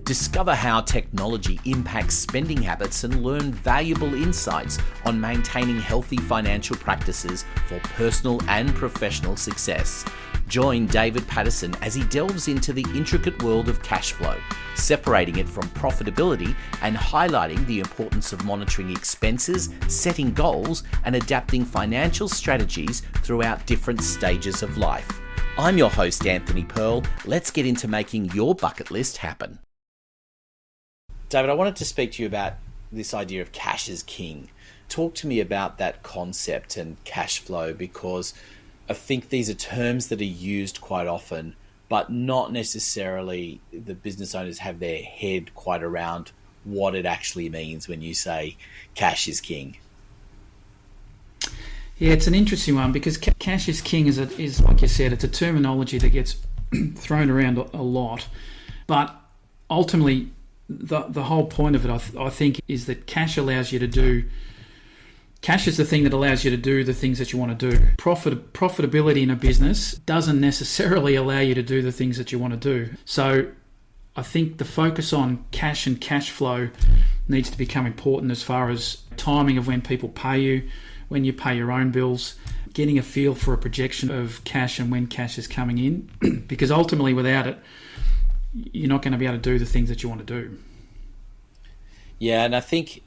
Discover how technology impacts spending habits and learn valuable insights on maintaining healthy financial practices for personal and professional success. Join David Patterson as he delves into the intricate world of cash flow, separating it from profitability and highlighting the importance of monitoring expenses, setting goals, and adapting financial strategies throughout different stages of life. I'm your host, Anthony Pearl. Let's get into making your bucket list happen. David, I wanted to speak to you about this idea of cash is king. Talk to me about that concept and cash flow, because I think these are terms that are used quite often, but not necessarily the business owners have their head quite around what it actually means when you say cash is king. Yeah, it's an interesting one because cash is king is like you said, it's a terminology that gets thrown around a lot, but ultimately the whole point of it, I think, is that cash is the thing that allows you to do the things that you want to do. Profitability in a business doesn't necessarily allow you to do the things that you want to do. So I think the focus on cash and cash flow needs to become important as far as timing of when people pay you, when you pay your own bills, getting a feel for a projection of cash and when cash is coming in, because ultimately without it, you're not going to be able to do the things that you want to do. Yeah, and I think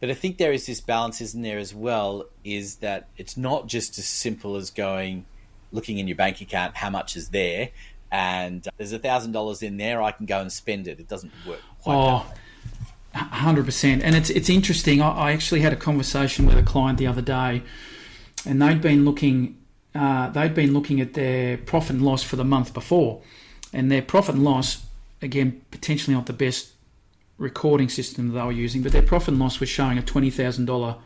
there is this balance, isn't there, as well, is that it's not just as simple as looking in your bank account, how much is there, and there's $1,000 in there, I can go and spend it. It doesn't work quite that way. 100%. And it's interesting. I actually had a conversation with a client the other day, and they'd been looking at their profit and loss for the month before. And their profit and loss, again, potentially not the best recording system that they were using, but their profit and loss was showing a $20,000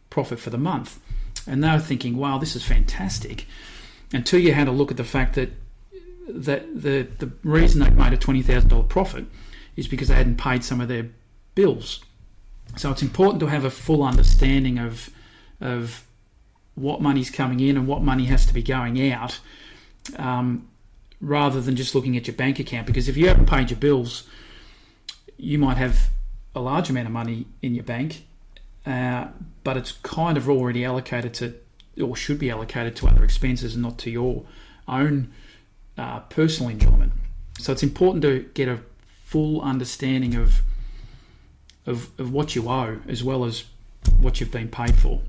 profit for the month. And they were thinking, wow, this is fantastic. Until you had a look at the fact that the reason they made a $20,000 profit is because they hadn't paid some of their bills. So it's important to have a full understanding of what money's coming in and what money has to be going out, rather than just looking at your bank account. Because if you haven't paid your bills, you might have a large amount of money in your bank, but it's kind of already allocated to, or should be allocated to, other expenses and not to your own personal enjoyment. So it's important to get a full understanding of what you owe as well as what you've been paid for.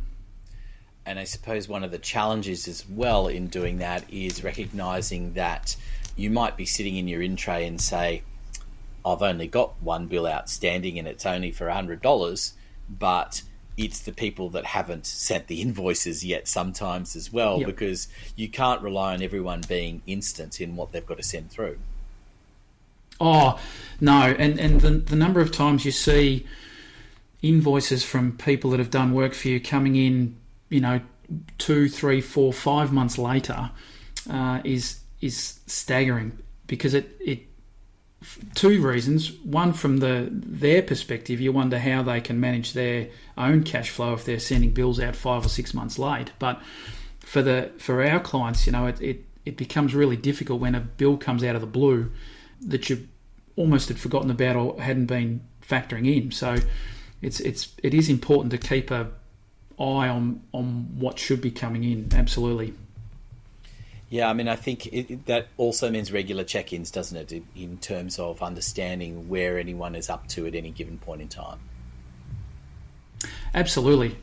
And I suppose one of the challenges as well in doing that is recognizing that you might be sitting in your in tray and say, I've only got one bill outstanding and it's only for $100, but it's the people that haven't sent the invoices yet sometimes as well. Yep. Because you can't rely on everyone being instant in what they've got to send through. Oh, no. And the number of times you see invoices from people that have done work for you coming in, 2, 3, 4, 5 months later, is staggering, because it two reasons. One, from their perspective, you wonder how they can manage their own cash flow if they're sending bills out 5 or 6 months late. But for our clients, it becomes really difficult when a bill comes out of the blue that you almost had forgotten about or hadn't been factoring in. So it is important to keep an eye on what should be coming in. Absolutely. Yeah, I mean, I think that also means regular check-ins, doesn't it, in terms of understanding where anyone is up to at any given point in time? Absolutely.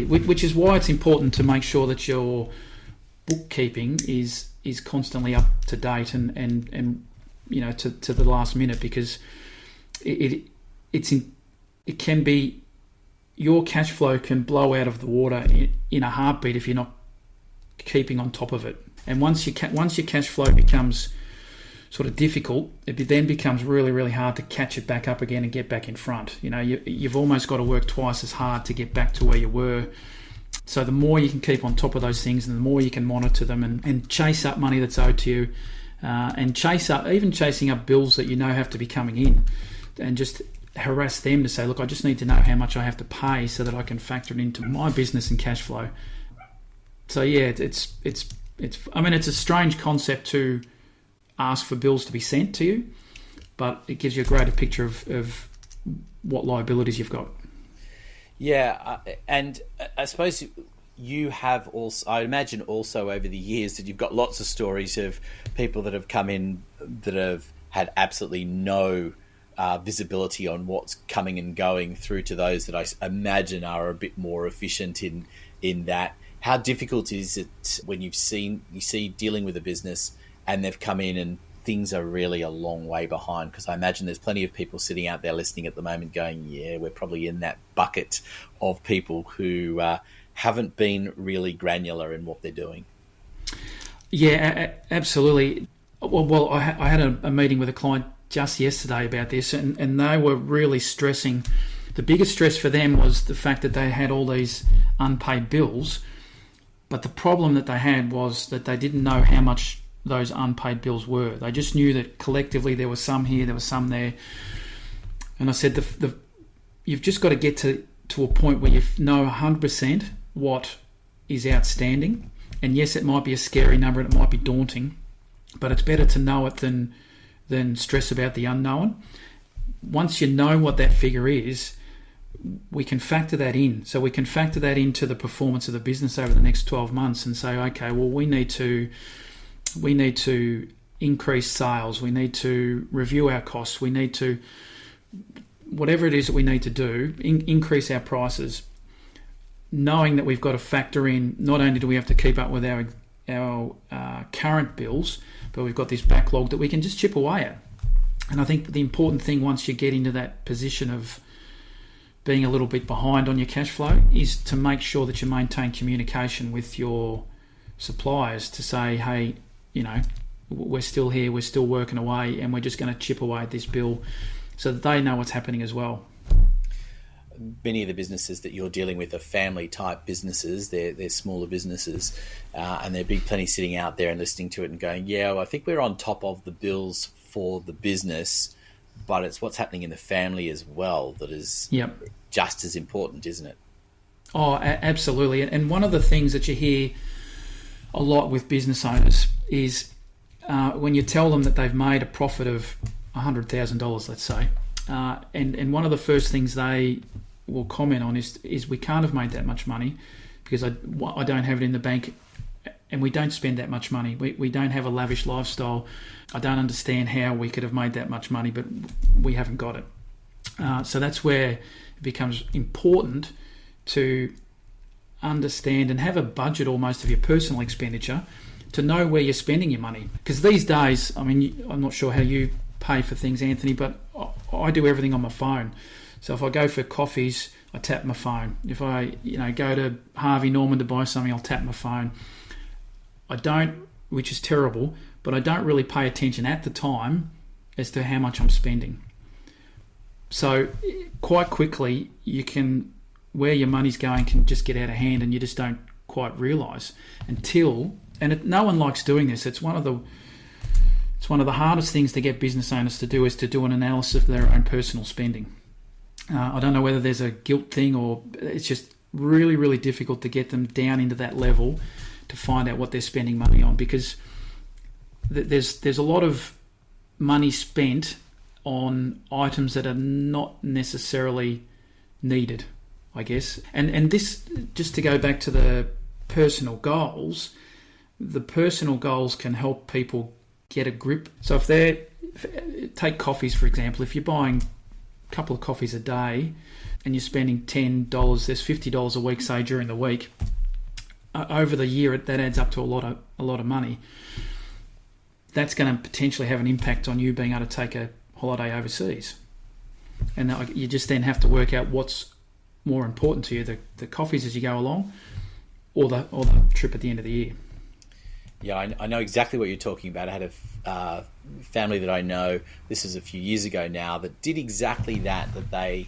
Which is why it's important to make sure that your bookkeeping is constantly up to date and to the last minute, because it can be, your cash flow can blow out of the water in a heartbeat if you're not keeping on top of it. And once your cash flow becomes sort of difficult, it then becomes really, really hard to catch it back up again and get back in front. You've almost got to work twice as hard to get back to where you were. So the more you can keep on top of those things, and the more you can monitor them and chase up money that's owed to you, and chasing up bills that have to be coming in, and just harass them to say, look, I just need to know how much I have to pay so that I can factor it into my business and cash flow. So yeah, it's a strange concept to ask for bills to be sent to you, but it gives you a greater picture of what liabilities you've got. Yeah, and I suppose you have also, I imagine also over the years that you've got lots of stories of people that have come in that have had absolutely no visibility on what's coming and going, through to those that I imagine are a bit more efficient in that. How difficult is it when you see dealing with a business and they've come in and things are really a long way behind? Because I imagine there's plenty of people sitting out there listening at the moment going, yeah, we're probably in that bucket of people who haven't been really granular in what they're doing. Yeah, absolutely. Well, I had a meeting with a client just yesterday about this, and they were really stressing. The biggest stress for them was the fact that they had all these unpaid bills, but the problem that they had was that they didn't know how much those unpaid bills were. They just knew that collectively there was some here, there was some there. And I said, you've just got to get to a point where you know 100% what is outstanding. And yes, it might be a scary number and it might be daunting, but it's better to know it than stress about the unknown. Once you know what that figure is, we can factor that in. So we can factor that into the performance of the business over the next 12 months and say, okay, well, we need to increase sales, we need to review our costs, we need to, whatever it is that we need to do, increase our prices, knowing that we've got to factor in, not only do we have to keep up with our current bills, but we've got this backlog that we can just chip away at. And I think the important thing, once you get into that position of being a little bit behind on your cash flow, is to make sure that you maintain communication with your suppliers to say, hey, we're still here, we're still working away, and we're just going to chip away at this bill, so that they know what's happening as well. Many of the businesses that you're dealing with are family type businesses. They're smaller businesses, and there'd be plenty sitting out there and listening to it and going, yeah, well, I think we're on top of the bills for the business, but it's what's happening in the family as well that is just as important, isn't it? Oh, absolutely. And one of the things that you hear a lot with business owners is when you tell them that they've made a profit of $100,000, let's say, and one of the first things they will comment on is we can't have made that much money because I don't have it in the bank, and we don't spend that much money. We don't have a lavish lifestyle. I don't understand how we could have made that much money, but we haven't got it. So that's where it becomes important to understand and have a budget almost of your personal expenditure to know where you're spending your money. Because these days, I mean, I'm not sure how you pay for things, Anthony, but I do everything on my phone. So if I go for coffees, I tap my phone. If I go to Harvey Norman to buy something, I'll tap my phone. I don't, which is terrible, but I don't really pay attention at the time as to how much I'm spending. So quite quickly, where your money's going can just get out of hand, and you just don't quite realise no one likes doing this. It's one of the hardest things to get business owners to do, is to do an analysis of their own personal spending. I don't know whether there's a guilt thing, or it's just really, really difficult to get them down into that level to find out what they're spending money on, because there's a lot of money spent on items that are not necessarily needed, I guess. And this, just to go back to the personal goals, the personal goals can help people get a grip. So take coffees, for example. If you're buying a couple of coffees a day and you're spending $10, there's $50 a week, say, during the week. Over the year, that adds up to a lot of money. That's going to potentially have an impact on you being able to take a holiday overseas. And you just then have to work out what's more important to you, the coffees as you go along, or the trip at the end of the year. Yeah, I know exactly what you're talking about. I had a family that I know, this is a few years ago now, that did exactly that they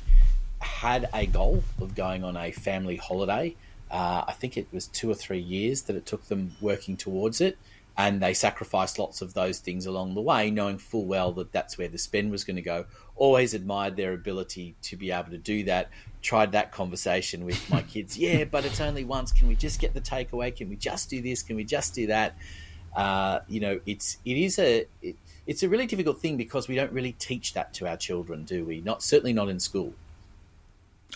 had a goal of going on a family holiday. I think it was 2 or 3 years that it took them working towards it, and they sacrificed lots of those things along the way, knowing full well that that's where the spend was going to go. Always admired their ability to be able to do that. Tried that conversation with my kids. Yeah, but it's only once. Can we just get the takeaway? Can we just do this? Can we just do that? It's it's a really difficult thing because we don't really teach that to our children, do we? Certainly not in school.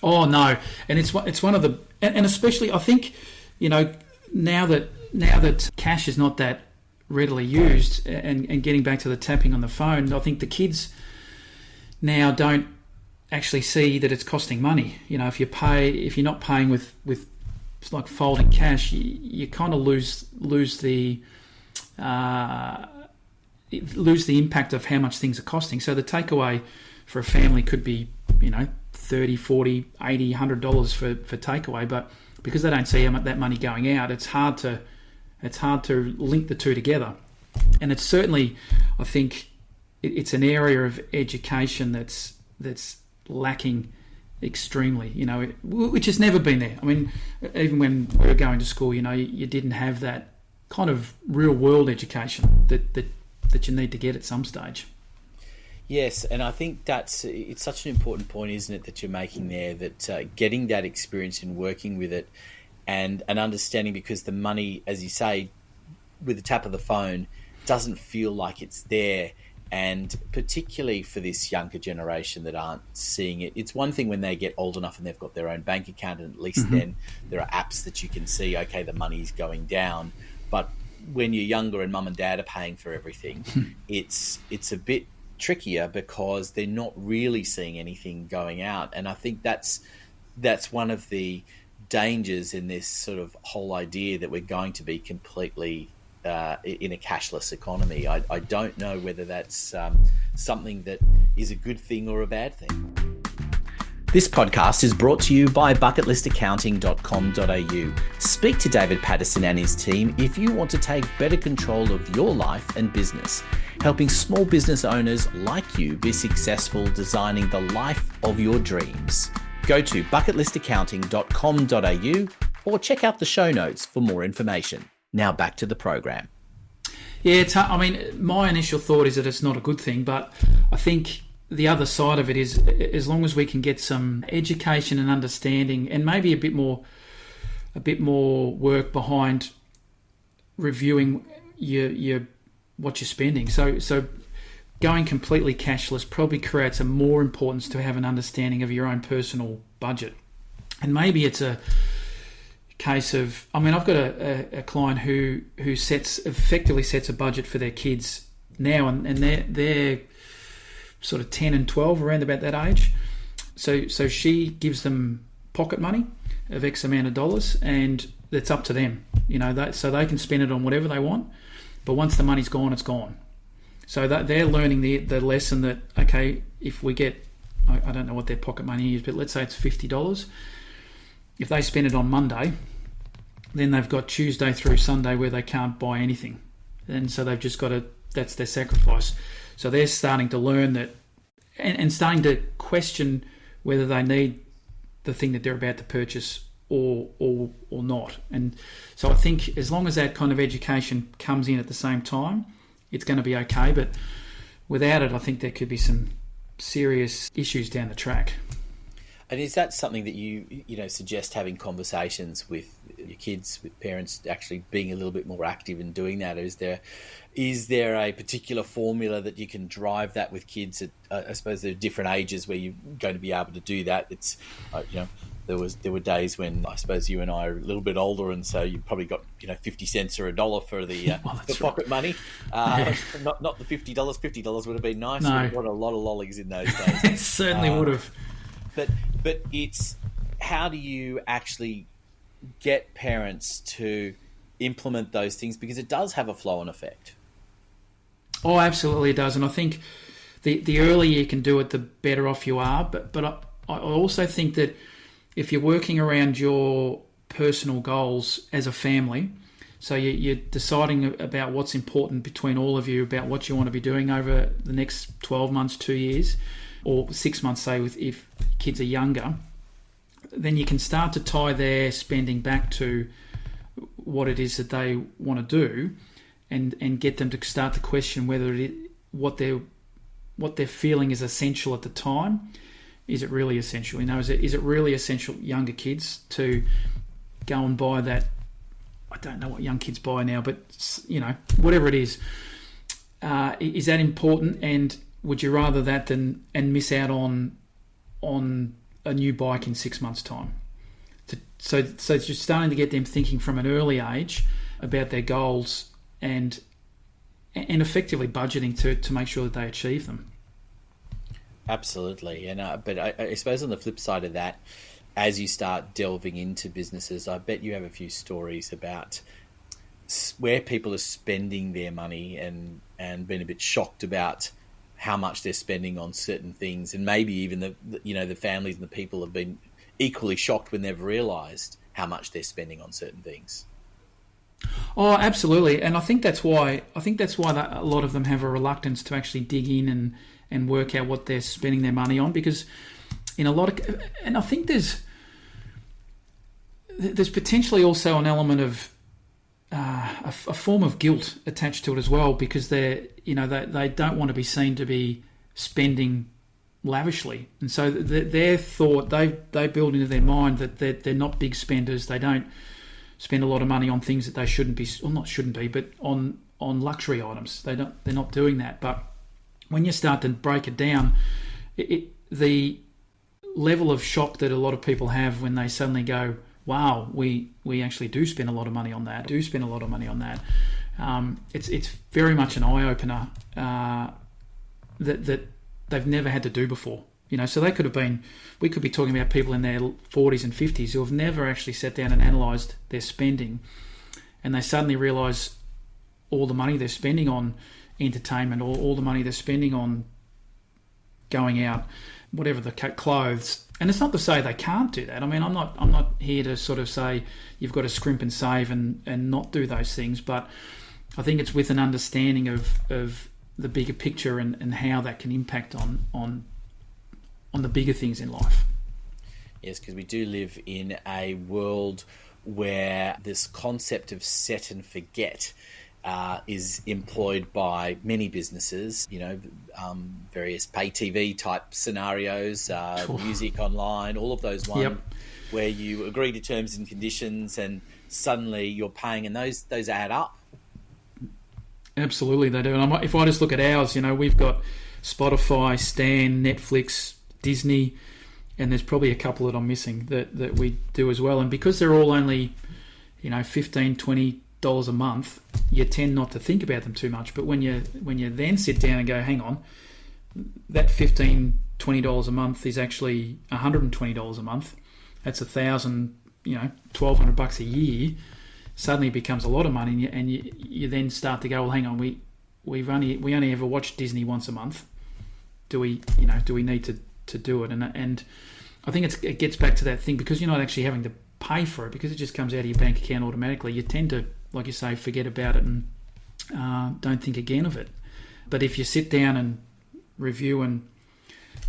Oh no, and it's one of the, and especially I think, now that cash is not that readily used, and getting back to the tapping on the phone, I think the kids now don't actually see that it's costing money. If you're not paying with like folding cash, you kind of lose the impact of how much things are costing. So the takeaway for a family could be, $30, $40, $80, $100 for takeaway, but because they don't see that money going out, it's hard to link the two together. And it's certainly, I think, it's an area of education that's lacking extremely, which has never been there. I mean, even when we were going to school, you didn't have that kind of real world education that you need to get at some stage. Yes, and I think it's such an important point, isn't it, that you're making there, that getting that experience and working with it and understanding, because the money, as you say, with the tap of the phone, doesn't feel like it's there. And particularly for this younger generation that aren't seeing it, it's one thing when they get old enough and they've got their own bank account, and at least then there are apps that you can see, okay, the money's going down. But when you're younger and mum and dad are paying for everything, it's a bit trickier because they're not really seeing anything going out. And I think that's one of the dangers in this sort of whole idea that we're going to be completely in a cashless economy. I don't know whether that's something that is a good thing or a bad thing. This podcast is brought to you by Bucketlistaccounting.com.au. Speak to David Patterson and his team if you want to take better control of your life and business, helping small business owners like you be successful designing the life of your dreams. Go to Bucketlistaccounting.com.au or check out the show notes for more information. Now back to the program. Yeah, my initial thought is that it's not a good thing, but I think the other side of it is, as long as we can get some education and understanding, and maybe a bit more work behind reviewing your what you're spending. So going completely cashless probably creates a more importance to have an understanding of your own personal budget. And maybe it's a case of, I've got a client who effectively sets a budget for their kids now, and they're sort of 10 and 12, around about that age. So she gives them pocket money of X amount of dollars, and it's up to them, so they can spend it on whatever they want. But once the money's gone, it's gone. So that they're learning the lesson that, okay, if we get, I don't know what their pocket money is, but let's say it's $50. If they spend it on Monday, then they've got Tuesday through Sunday where they can't buy anything. And so they've just got to, that's their sacrifice. So they're starting to learn that, and starting to question whether they need the thing that they're about to purchase or not. And so I think as long as that kind of education comes in at the same time, it's going to be okay. But without it, I think there could be some serious issues down the track. And is that something that you suggest having conversations with your kids, with parents, actually being a little bit more active in doing that? Is there a particular formula that you can drive that with kids at, I suppose there are different ages where you're going to be able to do that. It's, there were days when I suppose you and I are a little bit older, and so you probably got 50 cents or $1 for the pocket money. Not the $50. $50 would have been nice. No. We got a lot of lollies in those days. It certainly would have. But it's, how do you actually get parents to implement those things? Because it does have a flow-on effect. Oh, absolutely it does. And I think the earlier you can do it, the better off you are. But I also think that if you're working around your personal goals as a family, so you're deciding about what's important between all of you, about what you want to be doing over the next 12 months, 2 years, or 6 months, say, if kids are younger, then you can start to tie their spending back to what it is that they want to do, and get them to start to question whether what they're feeling is essential at the time. Is it really essential? Is it really essential, younger kids, to go and buy that? I don't know what young kids buy now, but whatever it is, is that important? And would you rather that than miss out on a new bike in 6 months' time? So you're starting to get them thinking from an early age about their goals and effectively budgeting to make sure that they achieve them. Absolutely. And but I suppose on the flip side of that, as you start delving into businesses, I bet you have a few stories about where people are spending their money and been a bit shocked about how much they're spending on certain things, and maybe even the families and the people have been equally shocked when they've realised how much they're spending on certain things. Oh, absolutely, and I think that's why that a lot of them have a reluctance to actually dig in and work out what they're spending their money on, because in a lot of, and I think there's potentially also an element of a form of guilt attached to it as well, because they don't want to be seen to be spending lavishly, and so their thought they build into their mind that they're not big spenders. They don't spend a lot of money on things that they shouldn't be, or not shouldn't be, but on luxury items. They're not doing that. But when you start to break it down, the level of shock that a lot of people have when they suddenly go, wow, we actually do spend a lot of money on that. It's very much an eye opener that they've never had to do before. So we could be talking about people in their 40s and 50s who have never actually sat down and analysed their spending, and they suddenly realise all the money they're spending on entertainment, or all the money they're spending on going out, whatever, the clothes. And it's not to say they can't do that. I mean, I'm not here to sort of say you've got to scrimp and save and not do those things, but I think it's with an understanding of the bigger picture and how that can impact on the bigger things in life. Yes, because we do live in a world where this concept of set and forget is employed by many businesses, various pay TV type scenarios, music online, all of those ones where you agree to terms and conditions and suddenly you're paying, and those add up. Absolutely, they do. And if I just look at ours, we've got Spotify, Stan, Netflix, Disney, and there's probably a couple that I'm missing that we do as well. And because they're all only, $15, $20 a month, you tend not to think about them too much. But when you then sit down and go, hang on, that $15, $20 a month is actually $120 a month. That's $1,000, $1,200 a year. Suddenly it becomes a lot of money, and you then start to go, well, hang on, we only ever watch Disney once a month. Do we need to do it? And I think it gets back to that thing, because you're not actually having to pay for it, because it just comes out of your bank account automatically. You tend to, like you say, forget about it and don't think again of it. But if you sit down and review and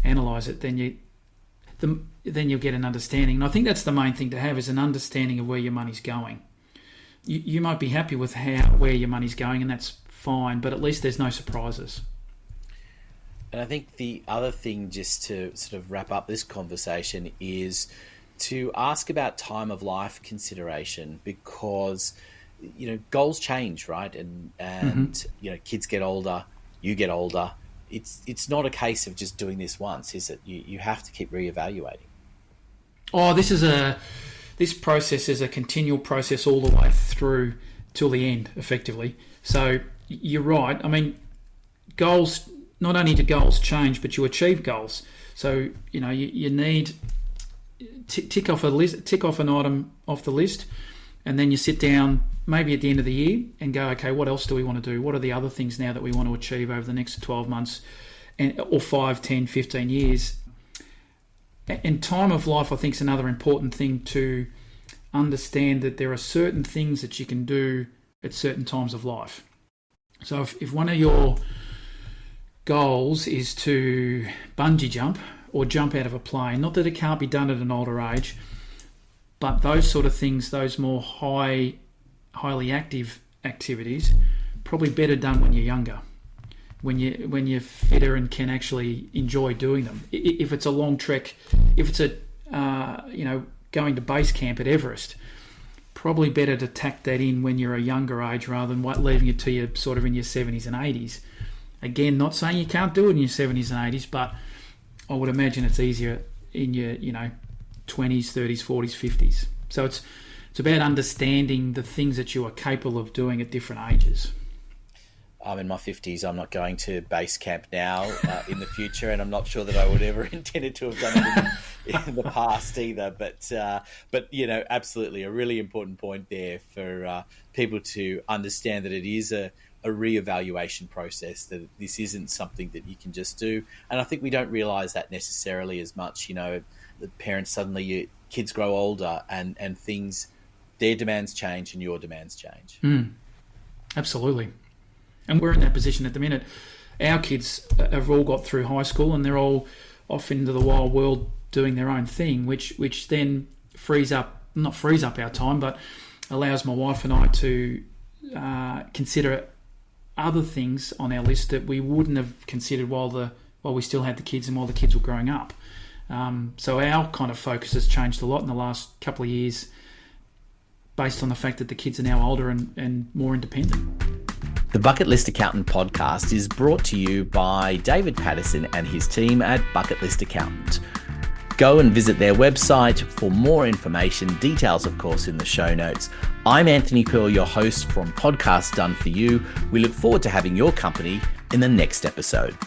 analyse it, then you'll get an understanding. And I think that's the main thing to have, is an understanding of where your money's going. You might be happy with where your money's going, and that's fine, but at least there's no surprises. And I think the other thing, just to sort of wrap up this conversation, is to ask about time of life consideration, because goals change, right? And kids get older, you get older. It's not a case of just doing this once, is it? You have to keep reevaluating. Oh, this process is a continual process all the way through till the end, effectively. So you're right. I mean, goals, not only do goals change, but you achieve goals. So you need tick off an item off the list, and then you sit down maybe at the end of the year and go, okay, what else do we want to do? What are the other things now that we want to achieve over the next 12 months or 5, 10, 15 years? And time of life, I think, is another important thing to understand, that there are certain things that you can do at certain times of life. So if one of your goals is to bungee jump or jump out of a plane, not that it can't be done at an older age, but those sort of things, those more highly active activities, probably better done when you're younger, when you're fitter and can actually enjoy doing them. If it's a long trek, if it's going to base camp at Everest, probably better to tack that in when you're a younger age rather than leaving it till you're sort of in your 70s and 80s. Again, not saying you can't do it in your 70s and 80s, but I would imagine it's easier in your 20s, 30s, 40s, 50s. So it's about understanding the things that you are capable of doing at different ages. I'm in my 50s. I'm not going to base camp now in the future, and I'm not sure that I would ever intended to have done it in the past either. But absolutely a really important point there for people to understand that it is a reevaluation process, that this isn't something that you can just do. And I think we don't realise that necessarily as much. The parents, suddenly your kids grow older and things, their demands change and your demands change. Absolutely. And we're in that position at the minute. Our kids have all got through high school and they're all off into the wild world doing their own thing, which then not frees up our time, but allows my wife and I to consider other things on our list that we wouldn't have considered while we still had the kids and while the kids were growing up. So our kind of focus has changed a lot in the last couple of years based on the fact that the kids are now older and more independent. The Bucketlist Accountant podcast is brought to you by David Patterson and his team at Bucketlist Accountant. Go and visit their website for more information, details of course in the show notes. I'm Anthony Pearl, your host from Podcast Done For You. We look forward to having your company in the next episode.